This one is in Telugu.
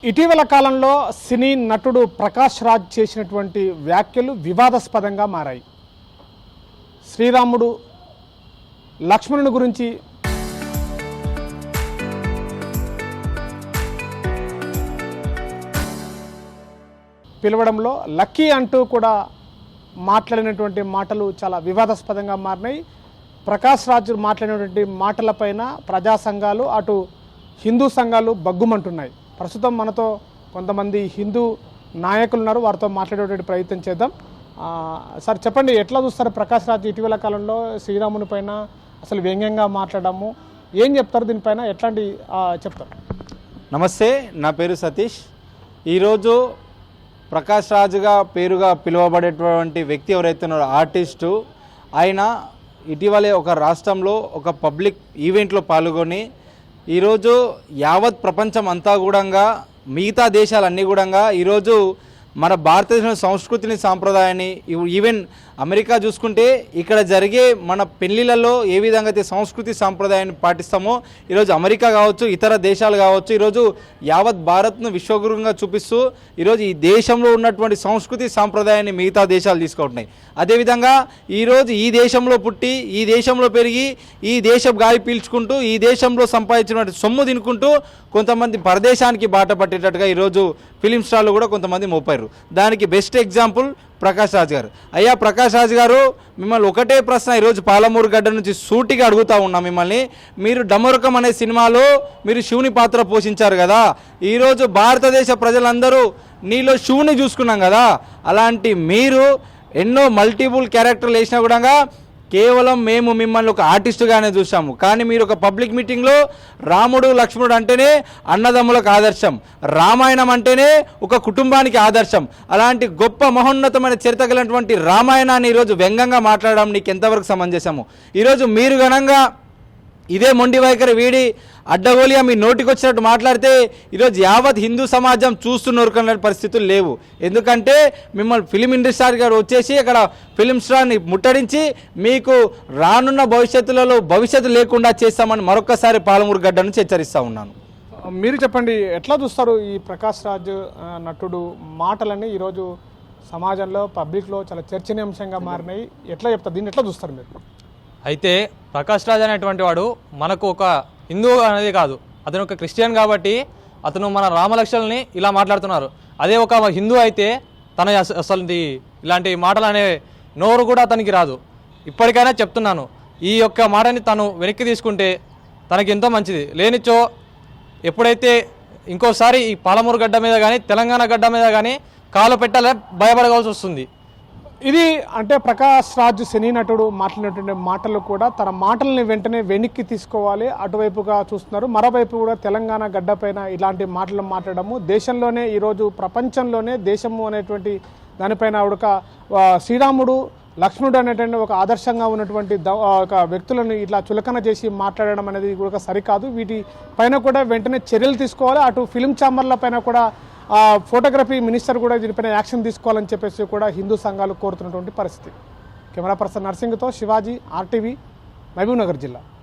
ఇటీవల కాలంలో సినీ నటుడు ప్రకాష్ రాజ్ చేసినటువంటి వ్యాఖ్యలు వివాదాస్పదంగా మారాయి. శ్రీరాముడు లక్ష్మణుని గురించి పిలవడంలో లక్కీ అంటూ కూడా మాట్లాడినటువంటి మాటలు చాలా వివాదాస్పదంగా మారినాయి. ప్రకాష్ రాజ్ మాట్లాడినటువంటి మాటలపైన ప్రజా సంఘాలు అటు హిందూ సంఘాలు బగ్గుమంటున్నాయి. ప్రస్తుతం మనతో కొంతమంది హిందూ నాయకులు ఉన్నారు, వారితో మాట్లాడేటువంటి ప్రయత్నం చేద్దాం. సార్ చెప్పండి, ఎట్లా చూస్తారు ప్రకాష్ రాజ్ ఇటీవల కాలంలో శ్రీరాముని పైన అసలు వ్యంగ్యంగా మాట్లాడము, ఏం చెప్తారు దీనిపైన, ఎట్లాంటి చెప్తారు? నమస్తే, నా పేరు సతీష్. ఈరోజు ప్రకాష్ రాజుగా పేరుగా పిలువబడేటువంటి వ్యక్తి ఎవరైతే ఉన్నారో ఆర్టిస్టు, ఆయన ఇటీవలే ఒక రాష్ట్రంలో ఒక పబ్లిక్ ఈవెంట్లో పాల్గొని ఈరోజు యావత్ ప్రపంచం అంతా కూడా మిగతా దేశాలన్నీ కూడా ఈరోజు మన భారతదేశం సంస్కృతిని సాంప్రదాయాన్ని ఈవెన్ అమెరికా చూసుకుంటే ఇక్కడ జరిగే మన పెళ్లిళ్ళలో ఏ విధంగా అయితే సంస్కృతి సాంప్రదాయాన్ని పాటిస్తామో ఈరోజు అమెరికా కావచ్చు, ఇతర దేశాలు కావచ్చు, ఈరోజు యావత్ భారత్ను విశ్వగురువుగా చూపిస్తూ ఈరోజు ఈ దేశంలో ఉన్నటువంటి సంస్కృతి సాంప్రదాయాన్ని మిగతా దేశాలు తీసుకుంటున్నాయి. అదేవిధంగా ఈరోజు ఈ దేశంలో పుట్టి, ఈ దేశంలో పెరిగి, ఈ దేశం గాలి పీల్చుకుంటూ, ఈ దేశంలో సంపాదించినటువంటి సొమ్ము తినుకుంటూ కొంతమంది పరదేశానికి బాట పట్టేటట్టుగా ఈరోజు ఫిలిం స్టార్లు కూడా కొంతమంది మోపారు. దానికి బెస్ట్ ఎగ్జాంపుల్ ప్రకాష్ రాజ్ గారు. అయ్యా ప్రకాష్ రాజ్ గారు, మిమ్మల్ని ఒకటే ప్రశ్న ఈరోజు పాలమూరు గడ్డ నుంచి సూటిగా అడుగుతూ ఉన్నాం మిమ్మల్ని. మీరు డమరుకం అనే సినిమాలో మీరు శివుని పాత్ర పోషించారు కదా, ఈరోజు భారతదేశ ప్రజలందరూ నీలో శివుని చూసుకున్నాం కదా, అలాంటి మీరు ఎన్నో మల్టిపుల్ క్యారెక్టర్లు వేసినా కూడా కేవలం మేము మిమ్మల్ని ఒక ఆర్టిస్టుగానే చూసాము. కానీ మీరు ఒక పబ్లిక్ మీటింగ్లో రాముడు లక్ష్మణుడు అంటేనే అన్నదమ్ములకు ఆదర్శం, రామాయణం అంటేనే ఒక కుటుంబానికి ఆదర్శం, అలాంటి గొప్ప మహోన్నతమైన చరిత్ర కలిగినటువంటి రామాయణాన్ని ఈరోజు వ్యంగ్యంగా మాట్లాడడం నీకు ఎంతవరకు సమంజసము? ఈరోజు మీరు ఘనంగా ఇదే మొండి వైఖరి వీడి అడ్డగోలిగా మీ నోటికి వచ్చినట్టు మాట్లాడితే ఈరోజు యావత్ హిందూ సమాజం చూస్తున్నోరుకునే పరిస్థితులు లేవు. ఎందుకంటే మిమ్మల్ని ఫిలిం ఇండస్ట్రీ గారు వచ్చేసి అక్కడ ఫిలిం స్టార్ని ముట్టడించి మీకు రానున్న భవిష్యత్తు లేకుండా చేస్తామని మరొకసారి పాలమూరు గడ్డ నుంచి హెచ్చరిస్తూ ఉన్నాను. మీరు చెప్పండి, ఎట్లా చూస్తారు ఈ ప్రకాష్ రాజ్ నటుడు మాటలన్నీ ఈరోజు సమాజంలో పబ్లిక్లో చాలా చర్చనీయాంశంగా మారినాయి, ఎట్లా చెప్తారు, దీన్ని ఎట్లా చూస్తారు మీరు? అయితే ప్రకాష్ రాజ్ అనేటువంటి వాడు మనకు ఒక హిందూ అనేది కాదు, అతను ఒక క్రిస్టియన్ కాబట్టి అతను మన రామలక్ష్మణుల్ని ఇలా మాట్లాడుతున్నారు. అదే ఒక హిందూ అయితే తన అసలు ఇలాంటి మాటలు అనే నోరు కూడా అతనికి రాదు. ఇప్పటికైనా చెప్తున్నాను, ఈ యొక్క మాటని తను వెనక్కి తీసుకుంటే తనకి ఎంతో మంచిది. లేనిచో ఎప్పుడైతే ఇంకోసారి ఈ పాలమూరు గడ్డ మీద కానీ తెలంగాణ గడ్డ మీద కానీ కాలు పెట్టాలని భయపడవలసి వస్తుంది. ఇది అంటే ప్రకాష్ రాజ్ సినీ నటుడు మాట్లాడినటువంటి మాటలు కూడా తన మాటల్ని వెంటనే వెనక్కి తీసుకోవాలి అటువైపుగా చూస్తున్నారు. మరోవైపు కూడా తెలంగాణ గడ్డపైన ఇలాంటి మాటలు మాట్లాడము దేశంలోనే ఈరోజు ప్రపంచంలోనే దేశము అనేటువంటి దానిపైన ఒక శ్రీరాముడు లక్ష్మణుడు అనేటువంటి ఒక ఆదర్శంగా ఉన్నటువంటి ఒక వ్యక్తులను ఇట్లా చులకన చేసి మాట్లాడడం అనేది కూడా సరికాదు. వీటి పైన కూడా వెంటనే చర్యలు తీసుకోవాలి. అటు ఫిలిం ఛాంబర్ల పైన కూడా ఫోటోగ్రఫీ మినిస్టర్ కూడా దీనిపైన యాక్షన్ తీసుకోవాలని చెప్పేసి కూడా హిందూ సంఘాలు కోరుతున్నటువంటి పరిస్థితి. కెమెరా పర్సన్ నర్సింగ్తో శివాజీ, RTV, మహబూబ్ నగర్ జిల్లా.